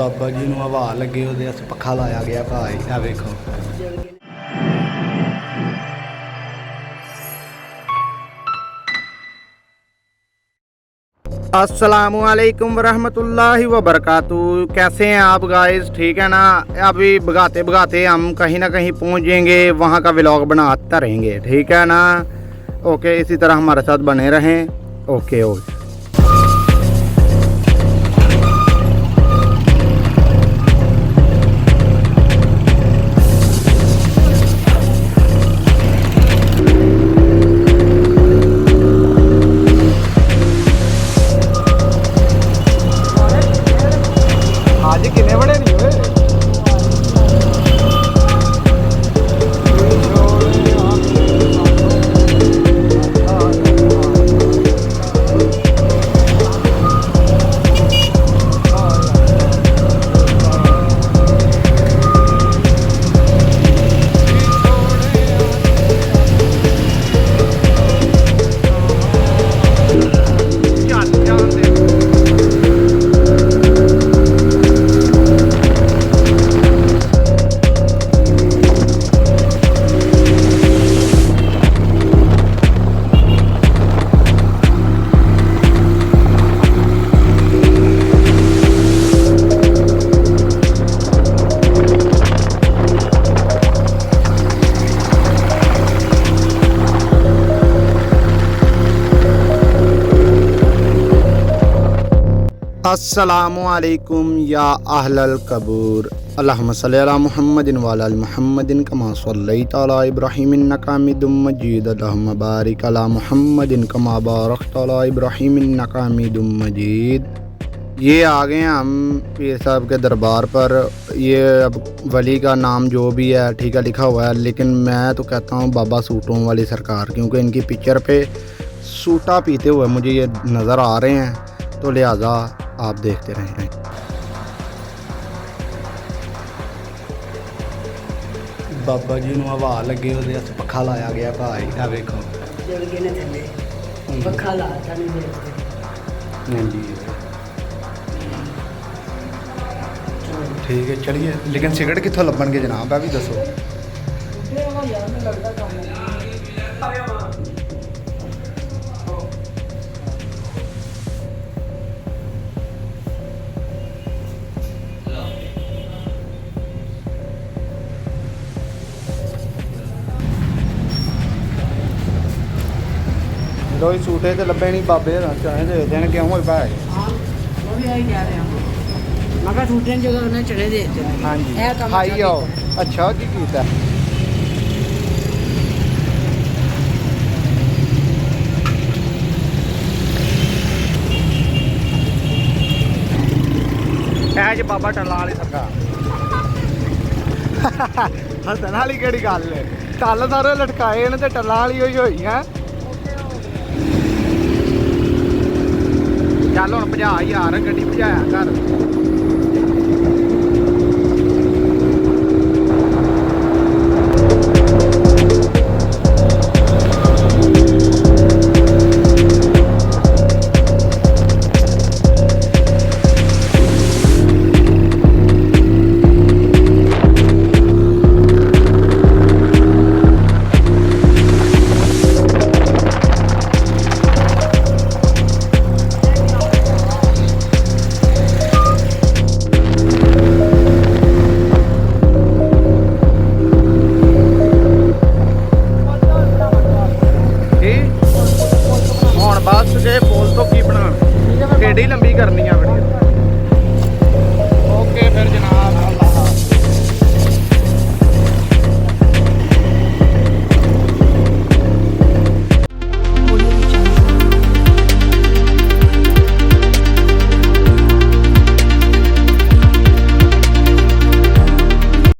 बाबा जी ਨੂੰ ਹਵਾ ਲੱਗੇ ਉਹਦੇ ਵਾਸਤੇ ਪੱਖਾ ਲਾਇਆ ਗਿਆ ਭਾਈ ਆ ਵੇਖੋ। अस्सलामुअलैकुम वरहमतुल्लाहि वबरकातुहू। कैसे हैं आप गाइस? ठीक है ना। अभी भगाते भगाते हम कहीं ना कहीं पहुंच जाएंगे, वहां का व्लॉग बनाते रहेंगे, ठीक है ना। ओके, इसी तरह हमारे साथ बने रहें। Okay okay. आज कितने बड़े नहीं हुए। अस्सलामुअलैकुम या अहलल कबूर। अल्लाहुम्मा सल्लि अला मुहम्मदिन व अला मुहम्मदिन कमा सल्लैता अला इब्राहीम इन्नका हमीदुम मजीद। अल्लाहुम्मा बारिक अला मुहम्मदिन कमा बारकता अला इब्राहीम इन्नका हमीदुम मजीद। ये आ गए हम पीर साहब के दरबार पर। ये अब वली का नाम जो भी है ठीक है लिखा हुआ है, लेकिन मैं तो कहता हूँ बाबा सूटों वाली सरकार, क्योंकि इनकी पिक्चर पे सूटा पीते हुए मुझे ये नज़र आ रहे हैं, तो लिहाजा आप देखते रहें। बाबा जी ਨੂੰ ਹਵਾ ਲੱਗੇ ਉਹਦੇ ਵਾਸਤੇ ਪੱਖਾ ਲਾਇਆ ਗਿਆ ਭਾਈ ਆ ਵੇਖੋ। ਜਲ ਗਏ ਨੇ ਥੱਲੇ ਪੱਖਾ ਲਾਤਾ ਨਹੀਂ ਦੇਖਦੇ। ਹਾਂਜੀ ठीक है, चलिए। लेकिन सिगरेट कितों लभणगे जनाब, भी दसो। लो सूटे तो लभे नहीं, बाबे चाहे दे देन क्यों होए भाई। ਹਾਂ ਉਹ ਵੀ ਆਈ ਕਹਿ ਰਿਹਾ ਮੈਂ ਕਿਹਾ ਟੂਟਣ ਜਗ੍ਹਾ ਉਹਨਾਂ ਚੜੇ ਦੇ ਦਿੱਤੇ ਨੇ। हाँ जी, ਇਹ ਕੰਮ खाई आओ। अच्छा की कीता जी बाबा टल्ला वाली सरकार। हसन वाली केड़ी गल है, टल सारे लटकाए ने ते टल्ला वाली होई है। चल हुण भजा यार, गड्डी भजाया कर। बस जे पुल तो की बना टेढ़ी लंबी करनी है वीडियो।